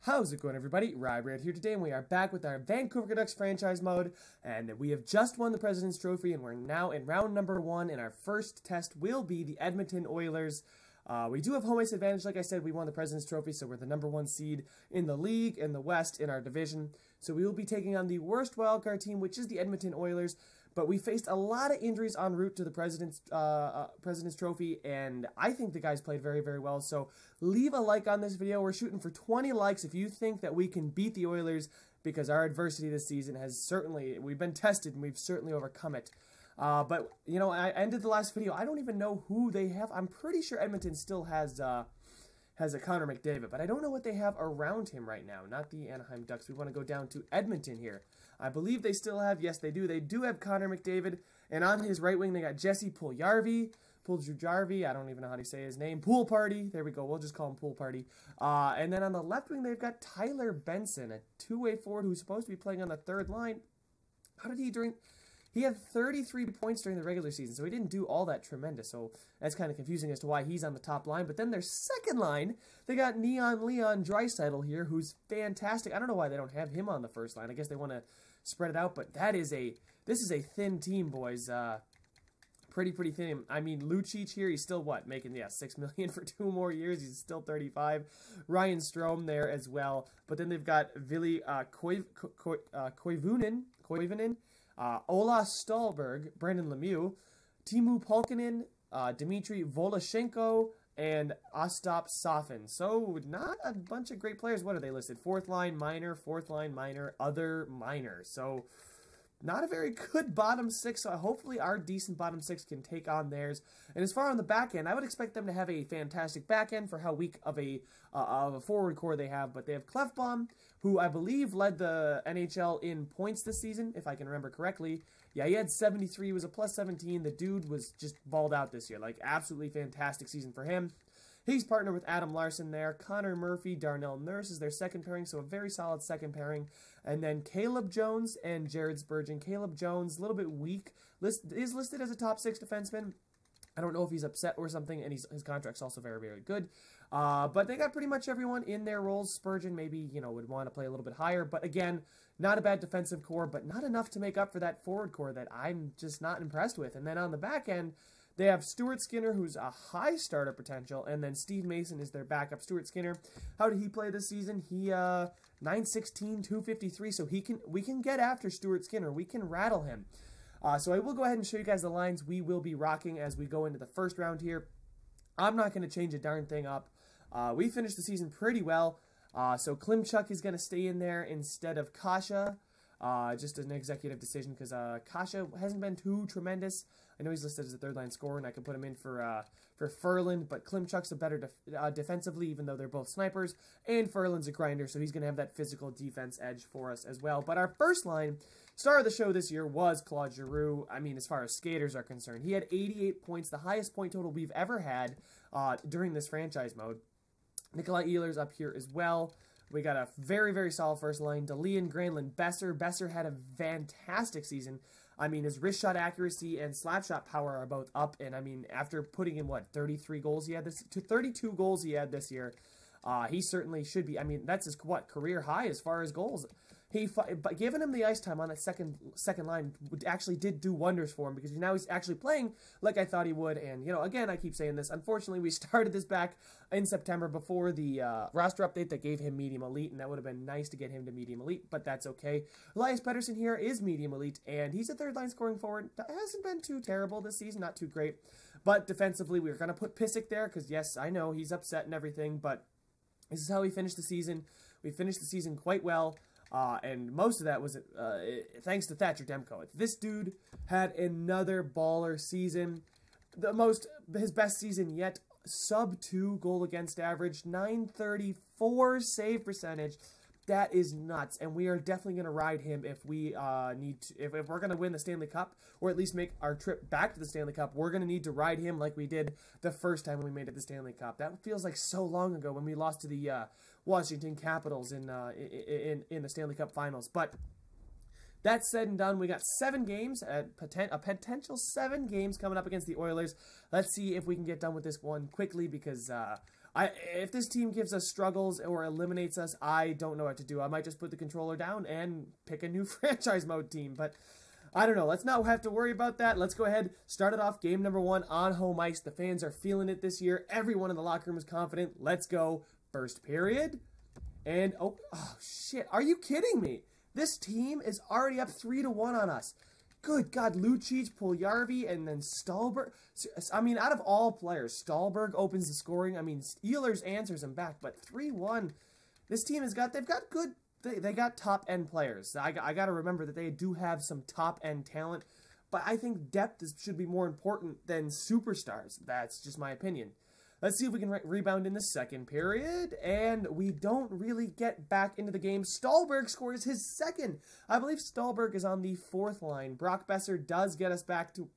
How's it going, everybody? Ryebread here today, and we are back with our Vancouver Canucks franchise mode, and we have just won the President's Trophy, and we're now in round number 1, and our first test will be the Edmonton Oilers. We do have home ice advantage. Like I said, we won the President's Trophy, so we're the number 1 seed in the league, in the West, in our division. So we will be taking on the worst wildcard team, which is the Edmonton Oilers. But we faced a lot of injuries en route to the President's Trophy, and I think the guys played very, very well. So leave a like on this video. We're shooting for 20 likes if you think that we can beat the Oilers, because our adversity this season has we've been tested, and we've certainly overcome it. But, you know, I ended the last video. I don't even know who they have. I'm pretty sure Edmonton still has a Connor McDavid, but I don't know what they have around him right now. Not the Anaheim Ducks. We want to go down to Edmonton here. I believe they still have, yes, they do. They do have Connor McDavid, and on his right wing, they got Jesse Puljujarvi. I don't even know how to say his name. Pool Party. There we go. We'll just call him Pool Party. And then on the left wing, they've got Tyler Benson, a two-way forward who's supposed to be playing on the third line. How did he He had 33 points during the regular season, so he didn't do all that tremendous. So that's kind of confusing as to why he's on the top line. But then their second line, they got Neon Leon Draisaitl here, who's fantastic. I don't know why they don't have him on the first line. I guess they want to spread it out, but this is a thin team, boys. Pretty thin. I mean, Lucic here, he's still what, making $6 million for 2 more years. He's still 35. Ryan Strome there as well. But then they've got Ville Koivunen, Ola Stolberg, Brandon Lemieux, Timu Polkinen, Dmitry Voloshenko, and Ostap Safin. So, not a bunch of great players. What are they listed? Fourth line minor, other minor. So, not a very good bottom 6, so hopefully our decent bottom 6 can take on theirs. And as far on the back end, I would expect them to have a fantastic back end for how weak of a forward core they have. But they have Clefbaum, who I believe led the NHL in points this season, if I can remember correctly. Yeah, he had 73, he was a plus 17. The dude was just balled out this year. Like, absolutely fantastic season for him. He's partnered with Adam Larson there. Connor Murphy, Darnell Nurse is their second pairing, so a very solid second pairing. And then Caleb Jones and Jared Spurgeon. Caleb Jones, a little bit weak, is listed as a top 6 defenseman. I don't know if he's upset or something, and his contract's also very, very good. But they got pretty much everyone in their roles. Spurgeon maybe, would want to play a little bit higher. But again, not a bad defensive core, but not enough to make up for that forward core that I'm just not impressed with. And then on the back end, they have Stuart Skinner, who's a high starter potential, and then Steve Mason is their backup. Stuart Skinner, how did he play this season? He 916, 253, so we can get after Stuart Skinner. We can rattle him. So I will go ahead and show you guys the lines we will be rocking as we go into the first round here. I'm not going to change a darn thing up. We finished the season pretty well, so Klimchuk is going to stay in there instead of Kasha. Just an executive decision because Kasha hasn't been too tremendous. I know he's listed as a third-line scorer, and I can put him in for Ferland, but Klimchuk's a better defensively, even though they're both snipers, and Ferland's a grinder, so he's going to have that physical defense edge for us as well. But our first line, star of the show this year, was Claude Giroux. I mean, as far as skaters are concerned, he had 88 points, the highest point total we've ever had during this franchise mode. Nikolai Ehlers up here as well. We got a very, very solid first line. DeLeon, Granlund, Besser. Besser had a fantastic season. I mean, his wrist shot accuracy and slap shot power are both up. And, I mean, after putting in, 32 goals he had this year, he certainly should be. I mean, that's his, career high as far as goals. But giving him the ice time on that second line actually did do wonders for him, because now he's actually playing like I thought he would. And, again, I keep saying this. Unfortunately, we started this back in September before the roster update that gave him medium elite, and that would have been nice to get him to medium elite, but that's okay. Elias Pettersson here is medium elite, and he's a third line scoring forward. That hasn't been too terrible this season, not too great. But defensively, we were going to put Pissick there because, yes, I know he's upset and everything, but this is how we finished the season. We finished the season quite well. And most of that was thanks to Thatcher Demko. This dude had another baller season. His best season yet. Sub 2 goal against average. 934 save percentage. That is nuts. And we are definitely going to ride him if we if we're going to win the Stanley Cup, or at least make our trip back to the Stanley Cup. We're going to need to ride him like we did the first time we made it to the Stanley Cup. That feels like so long ago when we lost to the Washington Capitals in the Stanley Cup Finals. But that said and done, we got 7 games, a potential 7 games coming up against the Oilers. Let's see if we can get done with this one quickly, because If this team gives us struggles or eliminates us, I don't know what to do. I might just put the controller down and pick a new franchise mode team, but I don't know. Let's not have to worry about that. Let's go ahead, start it off. Game number 1 on home ice. The fans are feeling it this year. Everyone in the locker room is confident. Let's go. First period. And, oh shit. Are you kidding me? This team is already up 3-1 on us. Good God, Lucic, Puljujarvi, and then Stallberg. I mean, out of all players, Stallberg opens the scoring. I mean, Ehlers answers him back, but 3-1. This team they've got good, they got top-end players. I got to remember that they do have some top-end talent, but I think depth should be more important than superstars. That's just my opinion. Let's see if we can rebound in the second period, and we don't really get back into the game. Stallberg scores his second. I believe Stallberg is on the 4th line. Brock Besser does get us back to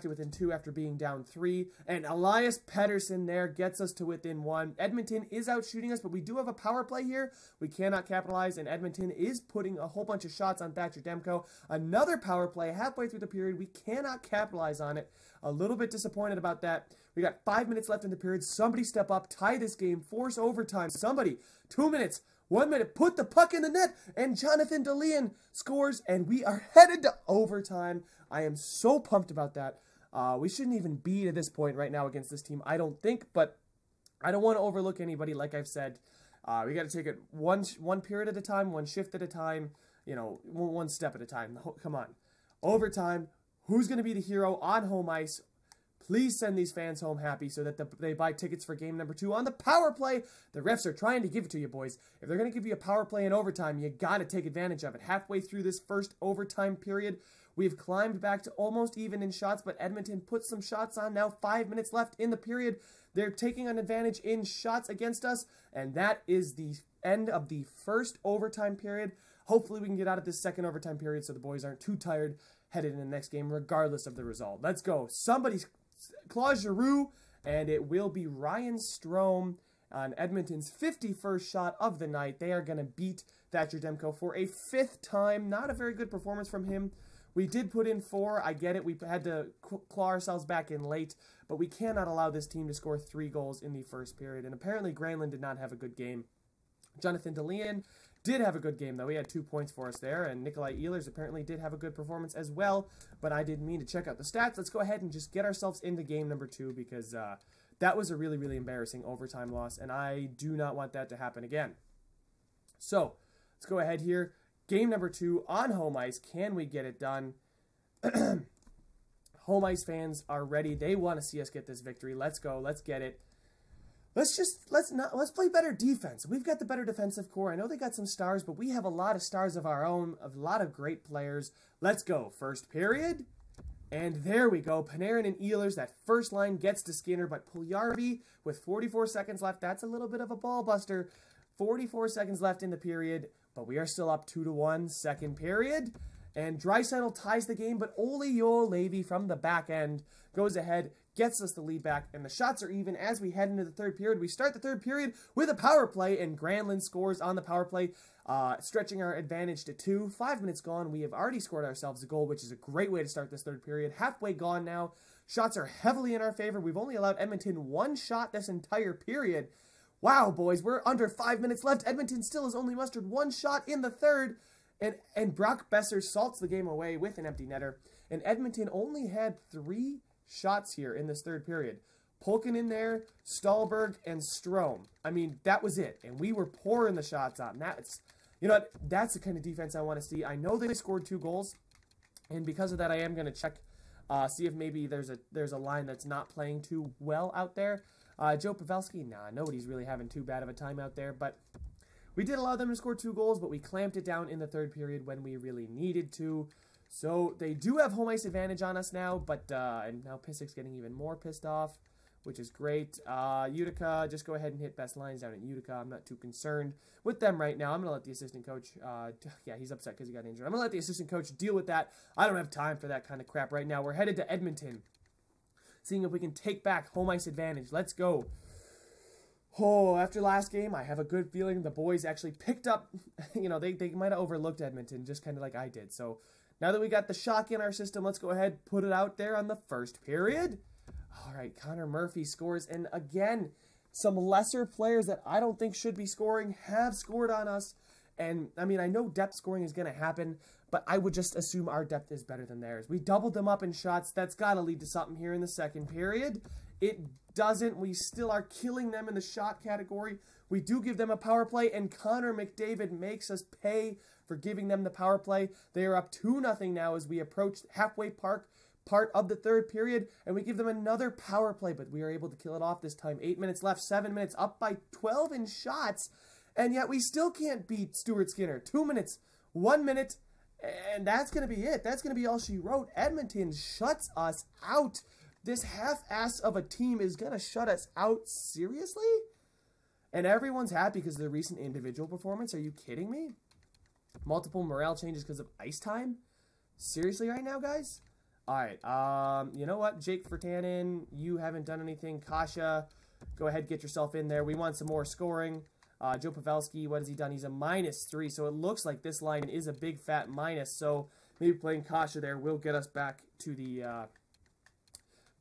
within 2 after being down 3, and Elias Pettersson there gets us to within 1. Edmonton is out shooting us, but we do have a power play here. We cannot capitalize, and Edmonton is putting a whole bunch of shots on Thatcher Demko. Another power play halfway through the period. We cannot capitalize on it. A little bit disappointed about that. We got 5 minutes left in the period. Somebody step up, tie this game, force overtime. Somebody, 2 minutes, 1 minute, put the puck in the net, and Jonathan DeLeon scores, and we are headed to overtime. I am so pumped about that. We shouldn't even be at this point right now against this team, I don't think, but I don't want to overlook anybody, like I've said. We got to take it one period at a time, one shift at a time, you know, one step at a time. Come on. Overtime. Who's going to be the hero on home ice? Please send these fans home happy so that they buy tickets for game number 2 on the power play. The refs are trying to give it to you, boys. If they're going to give you a power play in overtime, you got to take advantage of it. Halfway through this first overtime period, we've climbed back to almost even in shots, but Edmonton puts some shots on. Now 5 minutes left in the period. They're taking an advantage in shots against us, and that is the end of the first overtime period. Hopefully we can get out of this second overtime period so the boys aren't too tired headed in the next game, regardless of the result. Let's go. Somebody's Claude Giroux, and it will be Ryan Strome on Edmonton's 51st shot of the night. They are going to beat Thatcher Demko for a 5th time. Not a very good performance from him. We did put in 4. I get it. We had to claw ourselves back in late, but we cannot allow this team to score 3 goals in the first period. And apparently Granlund did not have a good game. Jonathan DeLeon did have a good game, though. He had 2 points for us there, and Nikolai Ehlers apparently did have a good performance as well, but I didn't mean to check out the stats. Let's go ahead and just get ourselves into game number 2, because that was a really, really embarrassing overtime loss, and I do not want that to happen again. So, let's go ahead here. Game number 2 on home ice. Can we get it done? Home ice fans are ready. They want to see us get this victory. Let's go. Let's get it. Let's play better defense. We've got the better defensive core. I know they got some stars, but we have a lot of stars of our own, a lot of great players. Let's go. First period. And there we go. Panarin and Ehlers, that first line gets to Skinner, but Puljujarvi with 44 seconds left. That's a little bit of a ball buster. 44 seconds left in the period, but we are still up 2-1. Second period. And Draisaitl ties the game, but Olli Juolevi from the back end goes ahead, gets us the lead back, and the shots are even as we head into the third period. We start the third period with a power play, and Granlund scores on the power play, stretching our advantage to 2. 5 minutes gone. We have already scored ourselves a goal, which is a great way to start this third period. Halfway gone now. Shots are heavily in our favor. We've only allowed Edmonton 1 shot this entire period. Wow, boys, we're under 5 minutes left. Edmonton still has only mustered 1 shot in the third. And Brock Besser salts the game away with an empty netter. And Edmonton only had 3 shots here in this third period. Pulkin in there, Stallberg, and Strome. I mean, that was it. And we were pouring the shots on. You know what? That's the kind of defense I want to see. I know they scored 2 goals. And because of that, I am going to check, see if maybe there's a line that's not playing too well out there. Joe Pavelski, nah, nobody's really having too bad of a time out there. But we did allow them to score 2 goals, but we clamped it down in the third period when we really needed to. So they do have home ice advantage on us now, but and now Pisic's getting even more pissed off, which is great. Utica, just go ahead and hit best lines down at Utica. I'm not too concerned with them right now. I'm going to let the assistant coach, yeah, he's upset because he got injured. I'm going to let the assistant coach deal with that. I don't have time for that kind of crap right now. We're headed to Edmonton, seeing if we can take back home ice advantage. Let's go. Oh, after last game, I have a good feeling the boys actually picked up, you know, they might have overlooked Edmonton, just kind of like I did. So now that we got the shock in our system, let's go ahead, put it out there on the first period. All right, Connor Murphy scores, and again, some lesser players that I don't think should be scoring have scored on us. And, I mean, I know depth scoring is going to happen, but I would just assume our depth is better than theirs. We doubled them up in shots. That's got to lead to something here in the second period. It doesn't. We still are killing them in the shot category. We do give them a power play, and Connor McDavid makes us pay for giving them the power play. They are up 2-0 now as we approach halfway part of the third period, and we give them another power play, but we are able to kill it off this time. 8 minutes left, 7 minutes, up by 12 in shots, and yet we still can't beat Stuart Skinner. 2 minutes, 1 minute, and that's going to be it. That's going to be all she wrote. Edmonton shuts us out. This half-ass of a team is going to shut us out? Seriously? And everyone's happy because of the recent individual performance? Are you kidding me? Multiple morale changes because of ice time? Seriously right now, guys? All right, you know what? Jake Virtanen, you haven't done anything. Kasha, go ahead, get yourself in there. We want some more scoring. Joe Pavelski, what has he done? He's a -3, so it looks like this line is a big fat minus. So maybe playing Kasha there will get us back to the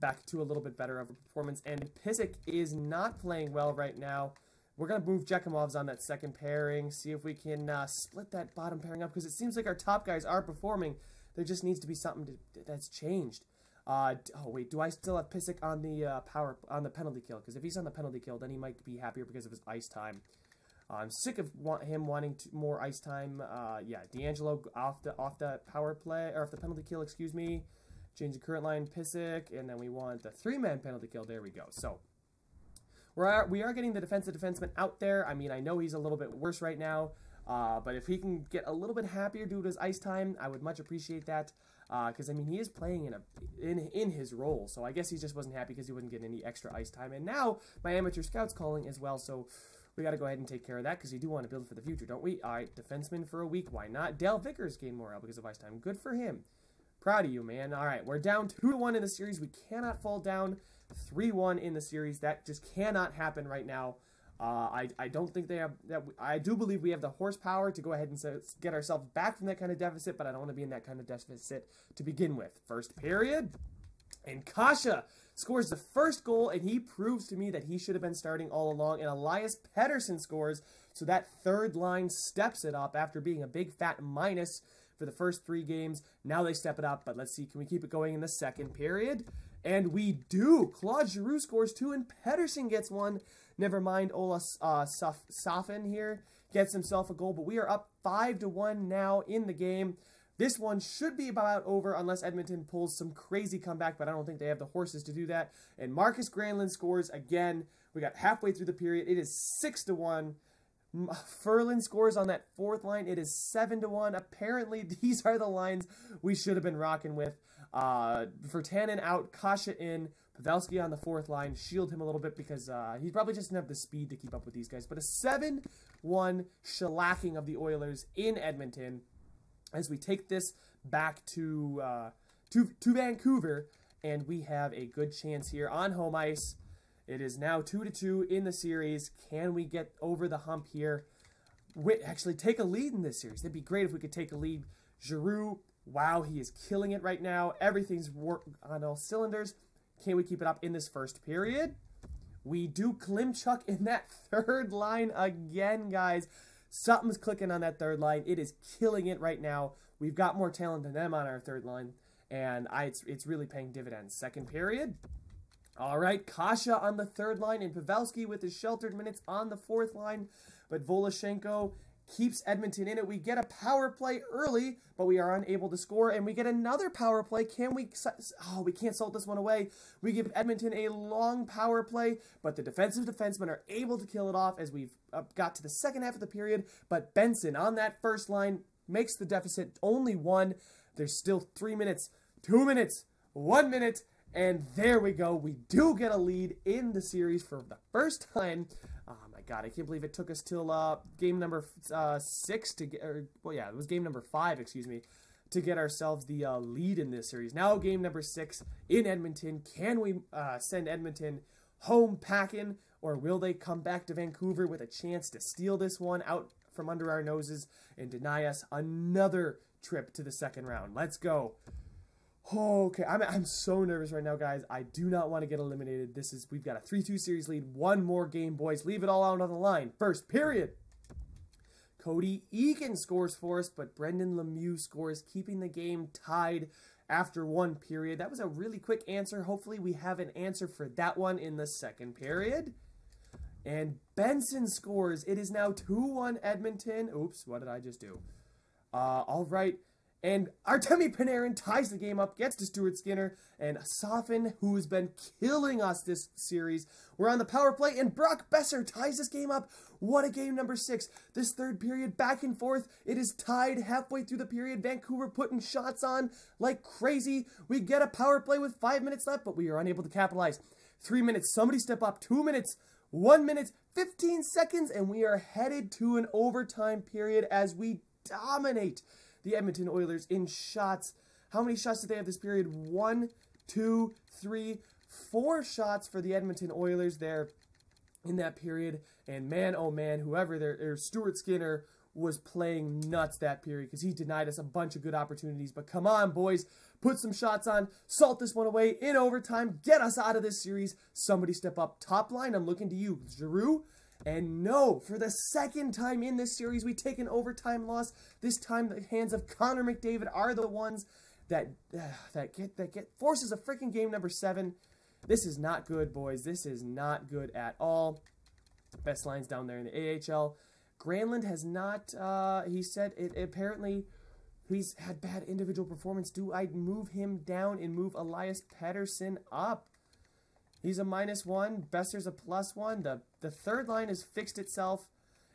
back to a little bit better of a performance. And Pysyk is not playing well right now. We're going to move Jekimov's on that second pairing, see if we can split that bottom pairing up, because it seems like our top guys are performing. There just needs to be something that's changed. Oh, wait, do I still have Pysyk on the penalty kill? Because if he's on the penalty kill, then he might be happier because of his ice time. I'm sick of him wanting more ice time. Yeah, D'Angelo off the power play, or off the penalty kill, excuse me. Change the current line, Pysyk, and then we want the 3-man penalty kill. There we go. So we are getting the defensive defenseman out there. I mean, I know he's a little bit worse right now, but if he can get a little bit happier due to his ice time, I would much appreciate that. Because I mean, he is playing in his role, so I guess he just wasn't happy because he wouldn't get any extra ice time. And now my amateur scout's calling as well, so we got to go ahead and take care of that because we do want to build for the future, don't we? All right, defenseman for a week. Why not? Dale Vickers gained morale because of ice time. Good for him. Proud of you, man. All right, we're down 2-1 in the series. We cannot fall down 3-1 in the series. That just cannot happen right now. I don't think they have that. I do believe we have the horsepower to go ahead and get ourselves back from that kind of deficit, but I don't want to be in that kind of deficit to begin with. First period, and Kasha scores the first goal, and he proves to me that he should have been starting all along. And Elias Pettersson scores, so that third line steps it up after being a big fat minus for the first 3 games. Now they step it up, but let's see, can we keep it going in the second period? And we do. Claude Giroux scores 2, and Pettersson gets 1. Never mind, Ola Safin here gets himself a goal, but we are up 5-1 now in the game. This one should be about over unless Edmonton pulls some crazy comeback, but I don't think they have the horses to do that. And Marcus Granlund scores again. We got halfway through the period. It is 6-1. Ferland scores on that fourth line. It is 7-1. Apparently, these are the lines we should have been rocking with. Virtanen out, Kasha in, Pavelski on the fourth line. Shield him a little bit because he probably just didn't have the speed to keep up with these guys. But a 7-1 shellacking of the Oilers in Edmonton as we take this back to Vancouver, and we have a good chance here on home ice. It is now 2-2 in the series. Can we get over the hump here? Actually, take a lead in this series. It'd be great if we could take a lead. Giroux, wow, he is killing it right now. Everything's on all cylinders. Can we keep it up in this first period? We do. Klimchuk in that third line again, guys. Something's clicking on that third line. It is killing it right now. We've got more talent than them on our third line, and it's really paying dividends. Second period. All right, Kasha on the third line, and Pavelski with his sheltered minutes on the fourth line. But Voloshenko keeps Edmonton in it. We get a power play early, but we are unable to score, and we get another power play. Can we? Oh, we can't salt this one away. We give Edmonton a long power play, but the defensive defensemen are able to kill it off as we've got to the second half of the period. But Benson on that first line makes the deficit only 1. There's still 3 minutes, 2 minutes, 1 minute. And there we go. We do get a lead in the series for the first time. Oh my God, I can't believe it took us till game number 6 to get, it was game number 5, excuse me, to get ourselves the lead in this series. Now game number 6 in Edmonton. Can we send Edmonton home packing, or will they come back to Vancouver with a chance to steal this one out from under our noses and deny us another trip to the second round? Let's go. Okay, I'm so nervous right now, guys. I do not want to get eliminated. We've got a 3-2 series lead. One more game, boys. Leave it all out on the line. First period. Cody Eakin scores for us, but Brendan Lemieux scores, keeping the game tied after one period. That was a really quick answer. Hopefully we have an answer for that one in the second period. And Benson scores. It is now 2-1 Edmonton. Oops, what did I just do? All right. And Artemi Panarin ties the game up, gets to Stuart Skinner, and Sofin, who's been killing us this series. We're on the power play, and Brock Besser ties this game up. What a game, number 6. This third period, back and forth. It is tied halfway through the period. Vancouver putting shots on like crazy. We get a power play with 5 minutes left, but we are unable to capitalize. 3 minutes, somebody step up. 2 minutes, 1 minute, 15 seconds, and we are headed to an overtime period as we dominate the Edmonton Oilers in shots. How many shots did they have this period? 1, 2, 3, 4 shots for the Edmonton Oilers there in that period. And man, oh man, whoever there, Stuart Skinner was playing nuts that period because he denied us a bunch of good opportunities. But come on, boys, put some shots on, salt this one away in overtime, get us out of this series. Somebody step up. Top line, I'm looking to you, Giroux. And no, for the second time in this series, we take an overtime loss. This time, the hands of Connor McDavid are the ones that forces a freaking game, number 7. This is not good, boys. This is not good at all. Best lines down there in the AHL. Granlund has not. He said apparently he's had bad individual performance. Do I move him down and move Elias Pettersson up? He's a -1. Besser's a +1. The third line has fixed itself.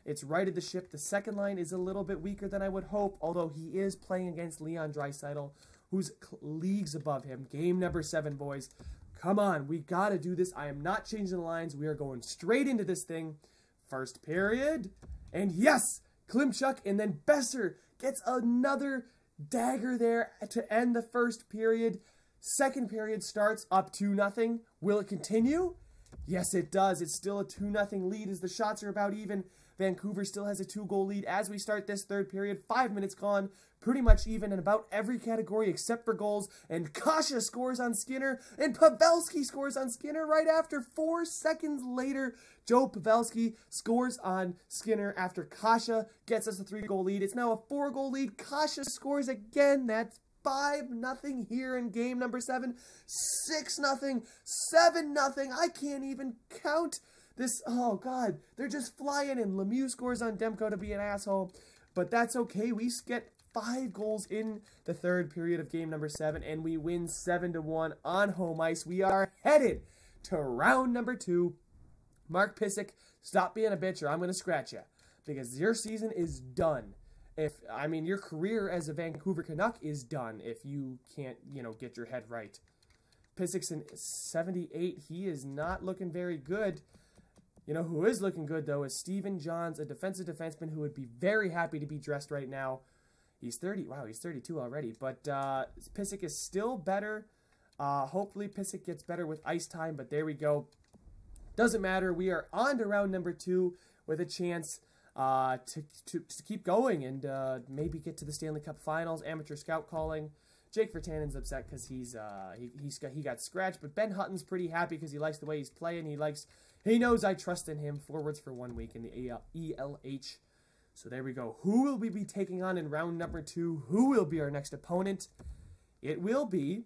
It's righted the ship. The second line is a little bit weaker than I would hope, although he is playing against Leon Draisaitl, who's leagues above him. Game number 7, boys. Come on, we got to do this. I am not changing the lines. We are going straight into this thing. First period. And yes, Klimchuk, and then Besser gets another dagger there to end the first period. Second period starts up 2-0. Will it continue? Yes, it does. It's still a 2-0 lead as the shots are about even. Vancouver still has a 2-goal lead as we start this third period. 5 minutes gone. Pretty much even in about every category except for goals. And Kasha scores on Skinner. And Pavelski scores on Skinner right after. 4 seconds later, Joe Pavelski scores on Skinner after Kasha gets us a 3-goal lead. It's now a 4-goal lead. Kasha scores again. That's 5-0 here in game number 7. 6-0. 7-0. I can't even count this. Oh, God. They're just flying in. Lemieux scores on Demko to be an asshole. But that's okay. We get 5 goals in the third period of game number 7, and we win 7-1 on home ice. We are headed to round number 2. Mark Pysyk, stop being a bitch or I'm going to scratch you because your season is done. Your career as a Vancouver Canuck is done if you can't, get your head right. Pysyk's in 78. He is not looking very good. You know who is looking good, though, is Stephen Johns, a defensive defenseman who would be very happy to be dressed right now. He's 30. Wow, he's 32 already. But Pysyk is still better. Hopefully Pysyk gets better with ice time, but there we go. Doesn't matter. We are on to round number 2 with a chance to keep going and maybe get to the Stanley Cup Finals. Amateur scout calling. Jake Virtanen's upset because he got scratched, but Ben Hutton's pretty happy because he likes the way he's playing. He knows I trust in him. Forwards for 1 week in the ELH. So there we go. Who will we be taking on in round number 2? Who will be our next opponent? It will be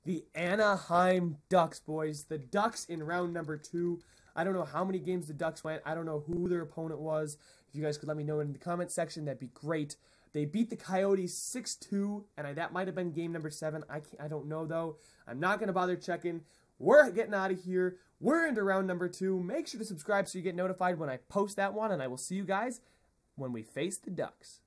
the Anaheim Ducks, boys. The Ducks in round number 2. I don't know how many games the Ducks went. I don't know who their opponent was. If you guys could let me know in the comment section, that'd be great. They beat the Coyotes 6-2, and that might have been game number 7. I don't know, though. I'm not going to bother checking. We're getting out of here. We're into round number 2. Make sure to subscribe so you get notified when I post that one, and I will see you guys when we face the Ducks.